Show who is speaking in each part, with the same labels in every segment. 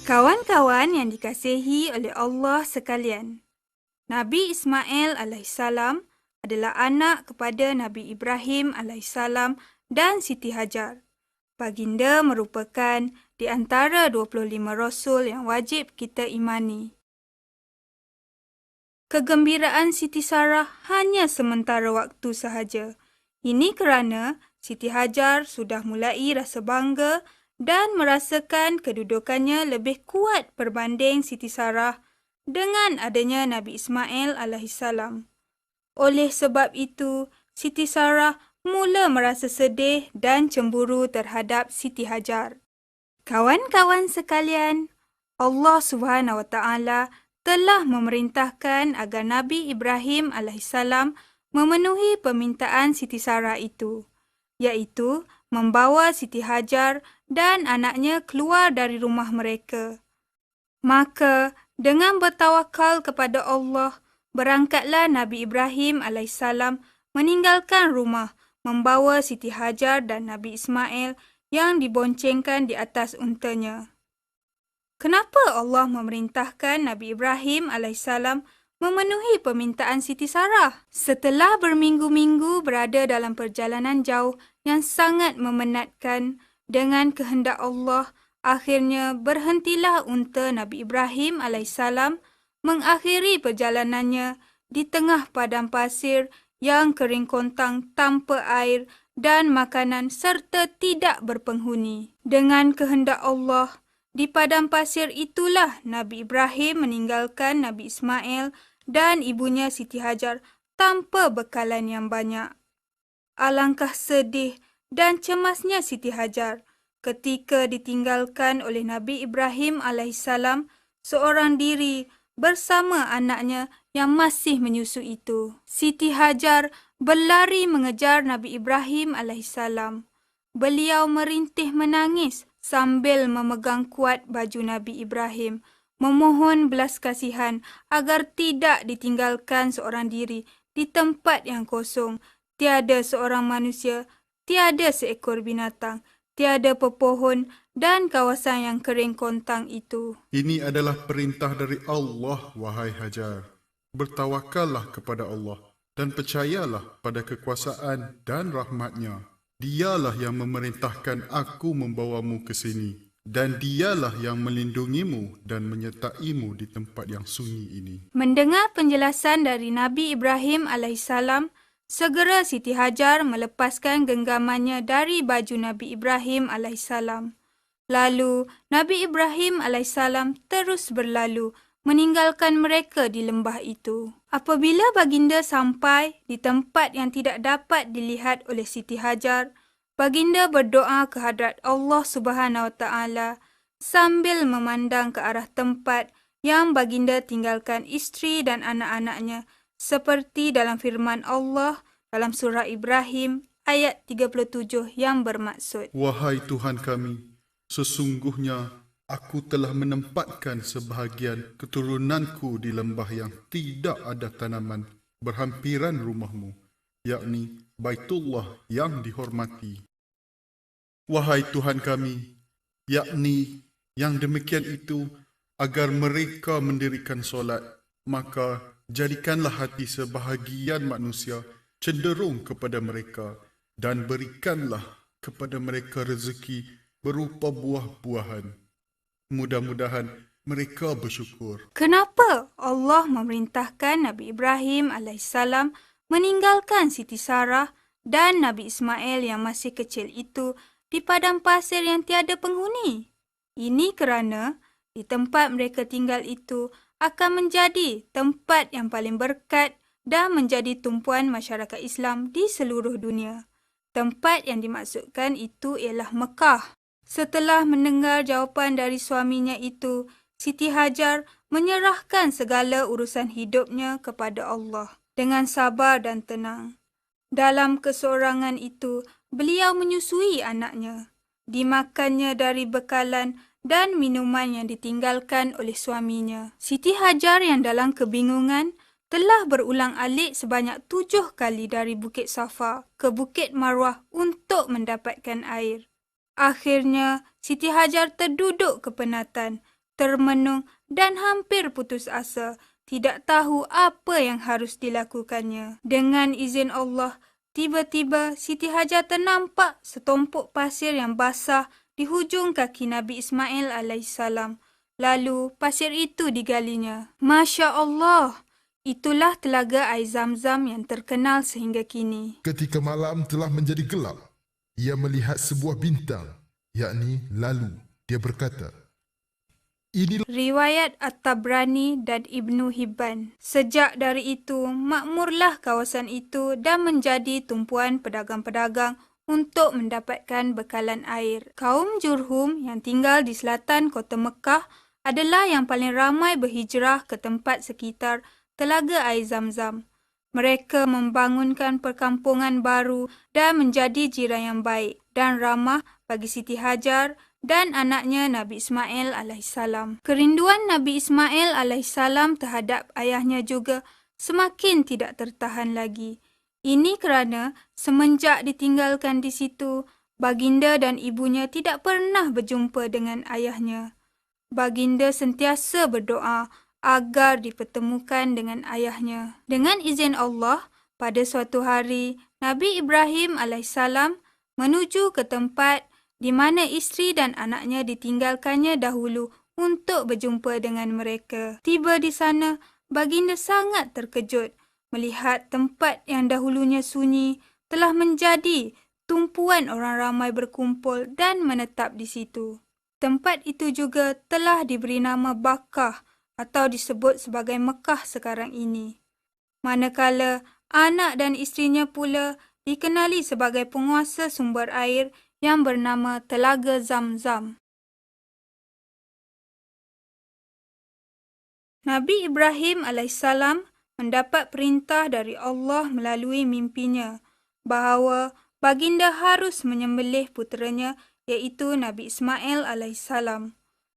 Speaker 1: Kawan-kawan yang dikasihi oleh Allah sekalian, Nabi Ismail alaihissalam adalah anak kepada Nabi Ibrahim alaihissalam dan Siti Hajar. Baginda merupakan di antara 25 Rasul yang wajib kita imani. Kegembiraan Siti Sarah hanya sementara waktu sahaja. Ini kerana Siti Hajar sudah mulai rasa bangga dan merasakan kedudukannya lebih kuat berbanding Siti Sarah dengan adanya Nabi Ismail alaihissalam. Oleh sebab itu, Siti Sarah mula merasa sedih dan cemburu terhadap Siti Hajar. Kawan-kawan sekalian, Allah Subhanahu Wa Taala telah memerintahkan agar Nabi Ibrahim alaihissalam memenuhi permintaan Siti Sarah itu, iaitu membawa Siti Hajar dan anaknya keluar dari rumah mereka. Maka, dengan bertawakal kepada Allah, berangkatlah Nabi Ibrahim alaihissalam meninggalkan rumah, membawa Siti Hajar dan Nabi Ismail yang diboncengkan di atas untanya. Kenapa Allah memerintahkan Nabi Ibrahim alaihissalam memenuhi permintaan Siti Sarah? Setelah berminggu-minggu berada dalam perjalanan jauh yang sangat memenatkan dengan kehendak Allah, akhirnya berhentilah unta Nabi Ibrahim alaihissalam mengakhiri perjalanannya di tengah padang pasir yang kering kontang tanpa air dan makanan serta tidak berpenghuni. Dengan kehendak Allah, di padang pasir itulah Nabi Ibrahim meninggalkan Nabi Ismail dan ibunya Siti Hajar tanpa bekalan yang banyak. Alangkah sedih dan cemasnya Siti Hajar ketika ditinggalkan oleh Nabi Ibrahim alaihissalam seorang diri bersama anaknya yang masih menyusu itu. Siti Hajar berlari mengejar Nabi Ibrahim alaihissalam. Beliau merintih menangis sambil memegang kuat baju Nabi Ibrahim, memohon belas kasihan agar tidak ditinggalkan seorang diri di tempat yang kosong. Tiada seorang manusia, tiada seekor binatang, tiada pepohon dan kawasan yang kering kontang itu.
Speaker 2: Ini adalah perintah dari Allah, wahai Hajar. Bertawakallah kepada Allah dan percayalah pada kekuasaan dan rahmat-Nya. Dialah yang memerintahkan aku membawamu ke sini, dan dialah yang melindungimu dan menyertaimu di tempat yang sunyi ini.
Speaker 1: Mendengar penjelasan dari Nabi Ibrahim alaihissalam, segera Siti Hajar melepaskan genggamannya dari baju Nabi Ibrahim alaihissalam. Lalu Nabi Ibrahim alaihissalam terus berlalu, meninggalkan mereka di lembah itu. Apabila baginda sampai di tempat yang tidak dapat dilihat oleh Siti Hajar, baginda berdoa kehadrat Allah Subhanahu Wa Taala sambil memandang ke arah tempat yang baginda tinggalkan isteri dan anak-anaknya, seperti dalam firman Allah dalam surah Ibrahim ayat 37 yang bermaksud,
Speaker 2: Wahai Tuhan kami, sesungguhnya aku telah menempatkan sebahagian keturunanku di lembah yang tidak ada tanaman berhampiran rumahmu, yakni Baitullah yang dihormati. Wahai Tuhan kami, yakni yang demikian itu, agar mereka mendirikan solat, maka jadikanlah hati sebahagian manusia cenderung kepada mereka dan berikanlah kepada mereka rezeki berupa buah-buahan. Mudah-mudahan mereka bersyukur.
Speaker 1: kenapa Allah memerintahkan Nabi Ibrahim alaihissalam meninggalkan Siti Sarah dan Nabi Ismail yang masih kecil itu di padang pasir yang tiada penghuni? Ini kerana di tempat mereka tinggal itu akan menjadi tempat yang paling berkat dan menjadi tumpuan masyarakat Islam di seluruh dunia. Tempat yang dimaksudkan itu ialah Mekah. Setelah mendengar jawapan dari suaminya itu, Siti Hajar menyerahkan segala urusan hidupnya kepada Allah dengan sabar dan tenang. Dalam keseorangan itu, beliau menyusui anaknya. Dimakannya dari bekalan dan minuman yang ditinggalkan oleh suaminya. Siti Hajar yang dalam kebingungan telah berulang-alik sebanyak 7 kali dari Bukit Safa ke Bukit Marwah untuk mendapatkan air. Akhirnya, Siti Hajar terduduk kepenatan termenung dan hampir putus asa, tidak tahu apa yang harus dilakukannya. Dengan izin Allah, tiba-tiba Siti Hajar ternampak setumpuk pasir yang basah di hujung kaki Nabi Ismail alaihissalam. Lalu pasir itu digalinya. Masya Allah, itulah telaga air Zam-Zam yang terkenal sehingga kini.
Speaker 3: Ketika malam telah menjadi gelap, ia melihat sebuah bintang, yakni lalu. Dia berkata, "Inilah
Speaker 1: Riwayat At-Tabrani dan Ibnu Hibban. Sejak dari itu, makmurlah kawasan itu dan menjadi tumpuan pedagang-pedagang untuk mendapatkan bekalan air. Kaum Jurhum yang tinggal di selatan kota Mekah adalah yang paling ramai berhijrah ke tempat sekitar telaga air Zam-Zam. Mereka membangunkan perkampungan baru dan menjadi jiran yang baik dan ramah bagi Siti Hajar dan anaknya Nabi Ismail alaihissalam. Kerinduan Nabi Ismail alaihissalam terhadap ayahnya juga semakin tidak tertahan lagi. Ini kerana semenjak ditinggalkan di situ, baginda dan ibunya tidak pernah berjumpa dengan ayahnya. Baginda sentiasa berdoa agar dipertemukan dengan ayahnya. Dengan izin Allah, pada suatu hari, Nabi Ibrahim alaihissalam menuju ke tempat di mana isteri dan anaknya ditinggalkannya dahulu untuk berjumpa dengan mereka. Tiba di sana, baginda sangat terkejut melihat tempat yang dahulunya sunyi telah menjadi tumpuan orang ramai berkumpul dan menetap di situ. Tempat itu juga telah diberi nama Bakkah atau disebut sebagai Mekah sekarang ini. Manakala anak dan isterinya pula dikenali sebagai penguasa sumber air yang bernama Telaga Zam-Zam. Nabi Ibrahim alaihissalam mendapat perintah dari Allah melalui mimpinya bahawa baginda harus menyembelih puteranya iaitu Nabi Ismail alaihissalam.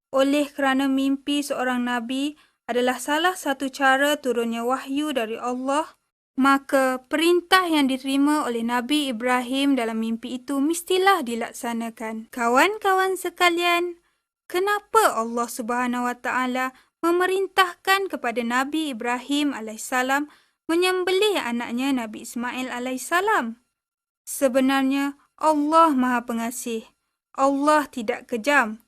Speaker 1: Oleh kerana mimpi seorang Nabi adalah salah satu cara turunnya wahyu dari Allah, maka perintah yang diterima oleh Nabi Ibrahim dalam mimpi itu mestilah dilaksanakan. Kawan-kawan sekalian, kenapa Allah Subhanahu Wa Taala memerintahkan kepada Nabi Ibrahim alaihissalam menyembelih anaknya Nabi Ismail alaihissalam? Sebenarnya Allah Maha Pengasih. Allah tidak kejam.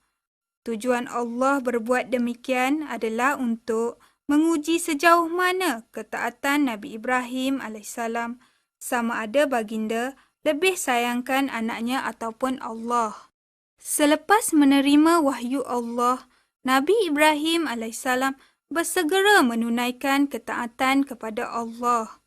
Speaker 1: Tujuan Allah berbuat demikian adalah untuk menguji sejauh mana ketaatan Nabi Ibrahim alaihissalam sama ada baginda lebih sayangkan anaknya ataupun Allah. Selepas menerima wahyu Allah, Nabi Ibrahim alaihissalam bersegera menunaikan ketaatan kepada Allah.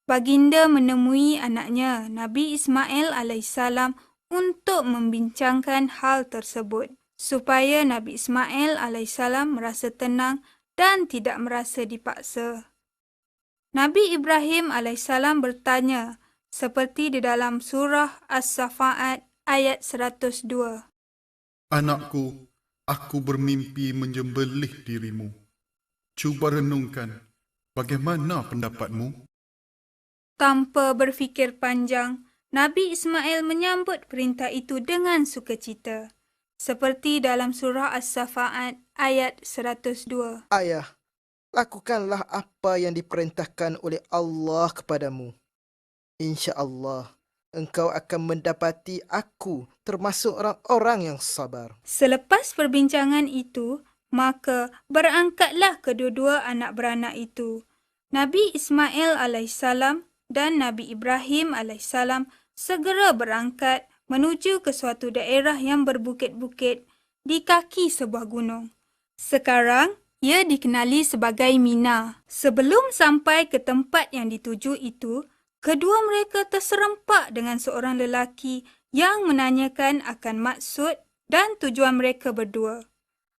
Speaker 1: Baginda menemui anaknya Nabi Ismail alaihissalam untuk membincangkan hal tersebut, supaya Nabi Ismail alaihissalam merasa tenang dan tidak merasa dipaksa. Nabi Ibrahim alaihissalam bertanya seperti di dalam surah As-Safat ayat 102.
Speaker 2: Anakku, aku bermimpi menyembelih dirimu. Cuba renungkan, bagaimana pendapatmu?
Speaker 1: Tanpa berfikir panjang, Nabi Ismail menyambut perintah itu dengan sukacita. Seperti dalam surah As-Safat ayat 102.
Speaker 4: Ayah, lakukanlah apa yang diperintahkan oleh Allah kepadamu. InsyaAllah, engkau akan mendapati aku termasuk orang-orang yang sabar.
Speaker 1: Selepas perbincangan itu, maka berangkatlah kedua-dua anak beranak itu. Nabi Ismail alaihissalam dan Nabi Ibrahim alaihissalam segera berangkat menuju ke suatu daerah yang berbukit-bukit di kaki sebuah gunung. Sekarang, ia dikenali sebagai Mina. Sebelum sampai ke tempat yang dituju itu, kedua mereka terserempak dengan seorang lelaki yang menanyakan akan maksud dan tujuan mereka berdua.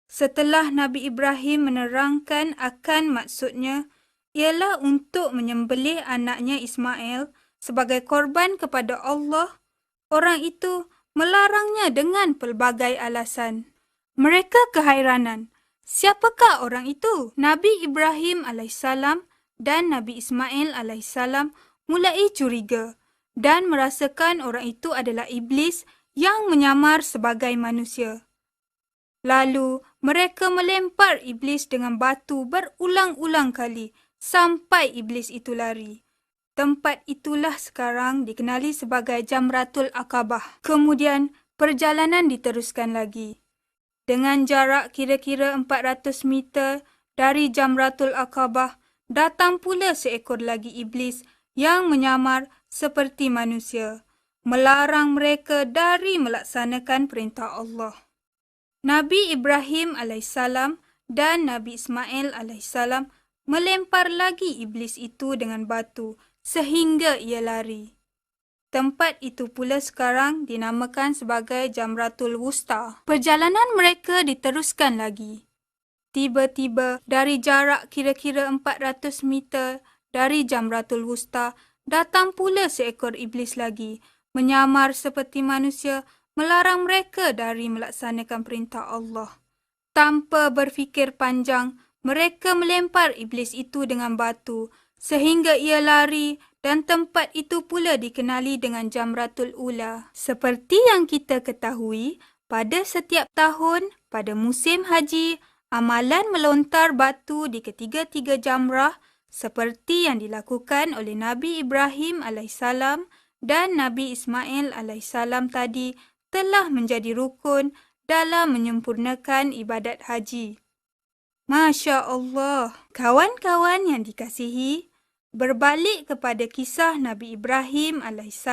Speaker 1: Setelah Nabi Ibrahim menerangkan akan maksudnya, ialah untuk menyembelih anaknya Ismail sebagai korban kepada Allah, orang itu melarangnya dengan pelbagai alasan. Mereka kehairanan. Siapakah orang itu? Nabi Ibrahim alaihissalam dan Nabi Ismail alaihissalam mulai curiga dan merasakan orang itu adalah iblis yang menyamar sebagai manusia. Lalu mereka melempar iblis dengan batu berulang-ulang kali sampai iblis itu lari. Tempat itulah sekarang dikenali sebagai Jamratul Aqabah. Kemudian perjalanan diteruskan lagi. Dengan jarak kira-kira 400 meter dari Jamratul Aqabah, datang pula seekor lagi iblis yang menyamar seperti manusia, melarang mereka dari melaksanakan perintah Allah. Nabi Ibrahim AS dan Nabi Ismail AS melempar lagi iblis itu dengan batu sehingga ia lari. Tempat itu pula sekarang dinamakan sebagai Jamratul Wusta. Perjalanan mereka diteruskan lagi. Tiba-tiba dari jarak kira-kira 400 meter dari Jamratul Wusta, datang pula seekor iblis lagi, menyamar seperti manusia, melarang mereka dari melaksanakan perintah Allah. Tanpa berfikir panjang, mereka melempar iblis itu dengan batu sehingga ia lari dan tempat itu pula dikenali dengan Jamratul Ula. Seperti yang kita ketahui, pada setiap tahun pada musim haji, amalan melontar batu di ketiga-tiga jamrah seperti yang dilakukan oleh Nabi Ibrahim AS dan Nabi Ismail AS tadi telah menjadi rukun dalam menyempurnakan ibadat haji. Masya Allah, kawan-kawan yang dikasihi, berbalik kepada kisah Nabi Ibrahim AS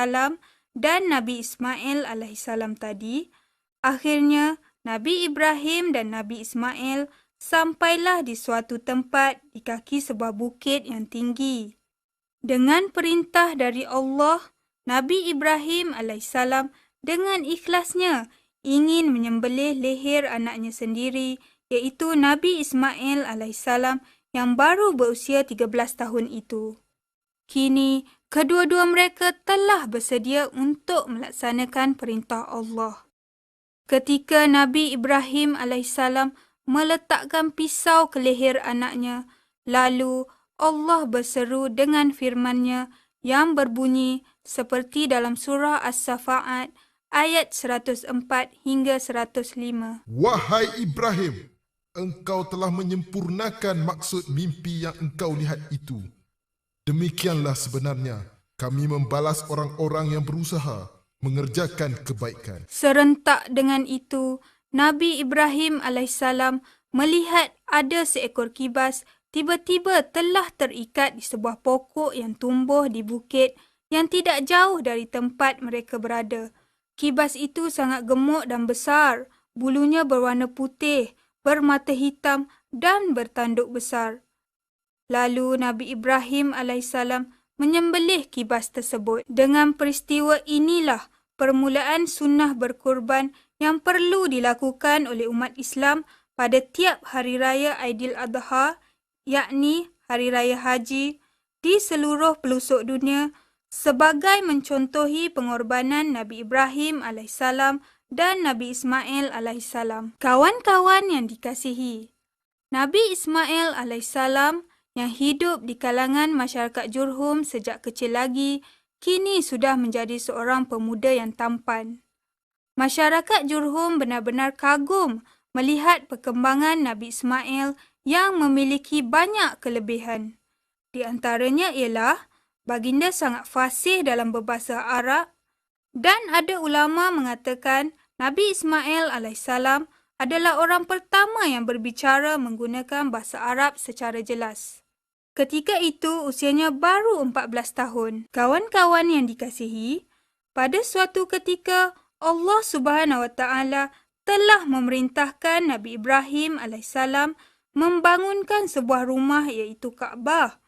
Speaker 1: dan Nabi Ismail AS tadi, akhirnya Nabi Ibrahim dan Nabi Ismail sampailah di suatu tempat di kaki sebuah bukit yang tinggi. Dengan perintah dari Allah, Nabi Ibrahim AS dengan ikhlasnya ingin menyembelih leher anaknya sendiri, iaitu Nabi Ismail AS yang baru berusia 13 tahun itu. Kini, kedua-dua mereka telah bersedia untuk melaksanakan perintah Allah. Ketika Nabi Ibrahim AS meletakkan pisau ke leher anaknya, lalu Allah berseru dengan firman-Nya yang berbunyi seperti dalam surah As-Safa'at ayat 104 hingga 105.
Speaker 3: Wahai Ibrahim, engkau telah menyempurnakan maksud mimpi yang engkau lihat itu. Demikianlah sebenarnya kami membalas orang-orang yang berusaha mengerjakan kebaikan.
Speaker 1: Serentak dengan itu, Nabi Ibrahim AS melihat ada seekor kibas tiba-tiba telah terikat di sebuah pokok yang tumbuh di bukit yang tidak jauh dari tempat mereka berada. Kibas itu sangat gemuk dan besar, bulunya berwarna putih, bermata hitam dan bertanduk besar. Lalu Nabi Ibrahim AS menyembelih kibas tersebut. Dengan peristiwa inilah permulaan sunnah berkorban yang perlu dilakukan oleh umat Islam pada tiap hari raya Aidiladha, yakni hari raya haji, di seluruh pelosok dunia, sebagai mencontohi pengorbanan Nabi Ibrahim AS dan Nabi Ismail AS. Kawan-kawan yang dikasihi, Nabi Ismail AS yang hidup di kalangan masyarakat Jurhum sejak kecil lagi, kini sudah menjadi seorang pemuda yang tampan. Masyarakat Jurhum benar-benar kagum melihat perkembangan Nabi Ismail yang memiliki banyak kelebihan. Di antaranya ialah baginda sangat fasih dalam berbahasa Arab dan ada ulama mengatakan Nabi Ismail AS adalah orang pertama yang berbicara menggunakan bahasa Arab secara jelas. Ketika itu usianya baru 14 tahun. Kawan-kawan yang dikasihi, pada suatu ketika Allah Subhanahu Wa Taala telah memerintahkan Nabi Ibrahim AS membangunkan sebuah rumah iaitu Kaabah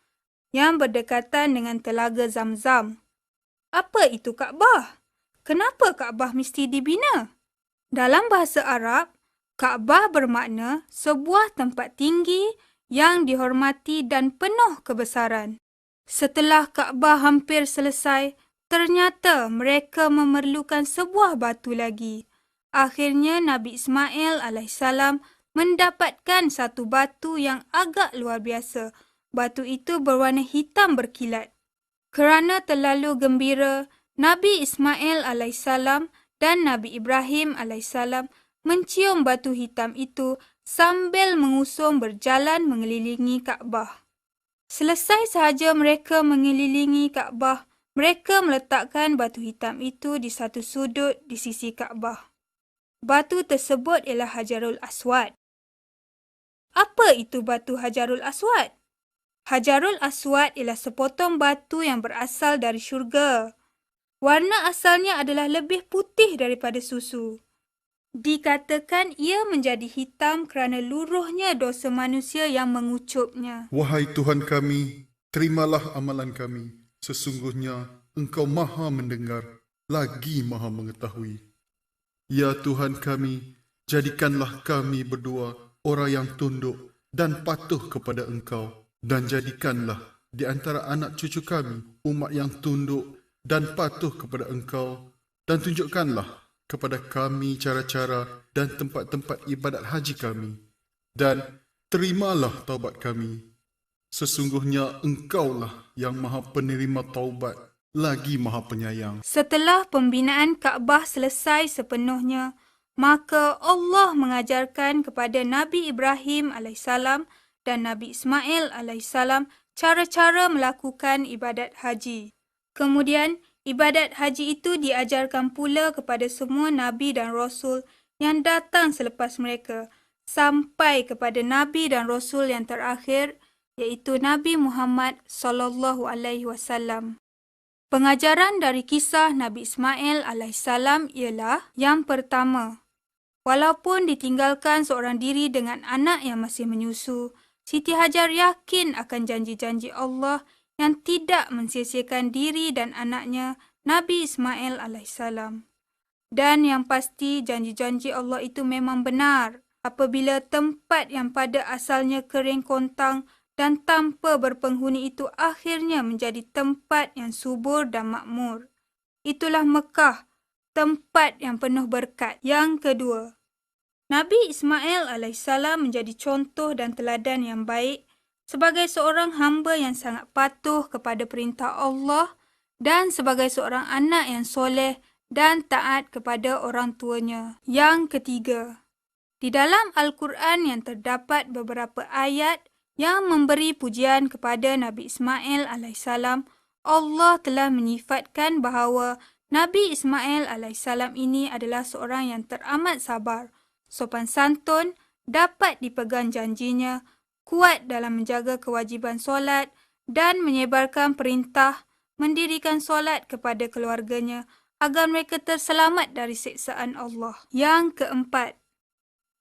Speaker 1: yang berdekatan dengan telaga Zamzam. Apa itu Kaabah? Kenapa Kaabah mesti dibina? Dalam bahasa Arab, Kaabah bermakna sebuah tempat tinggi yang dihormati dan penuh kebesaran. Setelah Kaabah hampir selesai, ternyata mereka memerlukan sebuah batu lagi. Akhirnya Nabi Ismail AS mendapatkan satu batu yang agak luar biasa. Batu itu berwarna hitam berkilat. Kerana terlalu gembira, Nabi Ismail AS dan Nabi Ibrahim AS mencium batu hitam itu sambil mengusung berjalan mengelilingi Kaabah. Selesai sahaja mereka mengelilingi Kaabah, mereka meletakkan batu hitam itu di satu sudut di sisi Kaabah. Batu tersebut ialah Hajarul Aswad. Apa itu batu Hajarul Aswad? Hajarul Aswad ialah sepotong batu yang berasal dari syurga. Warna asalnya adalah lebih putih daripada susu. Dikatakan ia menjadi hitam kerana luruhnya dosa manusia yang mengucupnya.
Speaker 2: Wahai Tuhan kami, terimalah amalan kami. Sesungguhnya Engkau maha mendengar, lagi maha mengetahui. Ya Tuhan kami, jadikanlah kami berdua orang yang tunduk dan patuh kepada Engkau. Dan jadikanlah di antara anak cucu kami umat yang tunduk dan patuh kepada Engkau. Dan tunjukkanlah kepada kami cara-cara dan tempat-tempat ibadat haji kami. Dan terimalah taubat kami. Sesungguhnya Engkaulah yang maha penerima taubat, lagi maha penyayang.
Speaker 1: Setelah pembinaan Kaabah selesai sepenuhnya, maka Allah mengajarkan kepada Nabi Ibrahim AS dan Nabi Ismail AS cara-cara melakukan ibadat haji. Kemudian, ibadat haji itu diajarkan pula kepada semua Nabi dan Rasul yang datang selepas mereka, sampai kepada Nabi dan Rasul yang terakhir, iaitu Nabi Muhammad SAW. Pengajaran dari kisah Nabi Ismail AS ialah yang pertama, walaupun ditinggalkan seorang diri dengan anak yang masih menyusu, Siti Hajar yakin akan janji-janji Allah yang tidak mensia-siakan diri dan anaknya Nabi Ismail AS. Dan yang pasti janji-janji Allah itu memang benar apabila tempat yang pada asalnya kering kontang dan tanpa berpenghuni itu akhirnya menjadi tempat yang subur dan makmur. Itulah Mekah, tempat yang penuh berkat. Yang kedua, Nabi Ismail AS menjadi contoh dan teladan yang baik sebagai seorang hamba yang sangat patuh kepada perintah Allah dan sebagai seorang anak yang soleh dan taat kepada orang tuanya. Yang ketiga, di dalam Al-Quran yang terdapat beberapa ayat yang memberi pujian kepada Nabi Ismail AS, Allah telah menyifatkan bahawa Nabi Ismail AS ini adalah seorang yang teramat sabar, sopan santun, dapat dipegang janjinya, kuat dalam menjaga kewajiban solat dan menyebarkan perintah mendirikan solat kepada keluarganya agar mereka terselamat dari siksaan Allah. Yang keempat,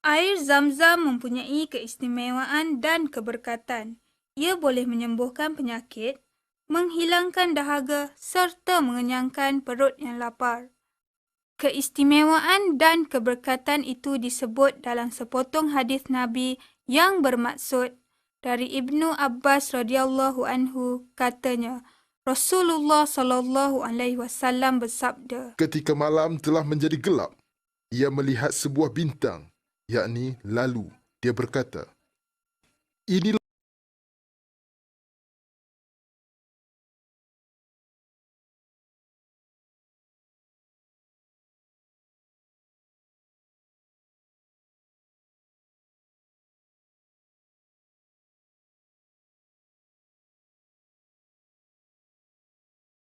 Speaker 1: air Zam-Zam mempunyai keistimewaan dan keberkatan. Ia boleh menyembuhkan penyakit, menghilangkan dahaga serta mengenyangkan perut yang lapar. Keistimewaan dan keberkatan itu disebut dalam sepotong hadis Nabi yang bermaksud dari Ibnu Abbas radhiyallahu anhu, katanya Rasulullah SAW bersabda,
Speaker 3: Ketika malam telah menjadi gelap, ia melihat sebuah bintang, yakni lalu. Dia berkata, inilah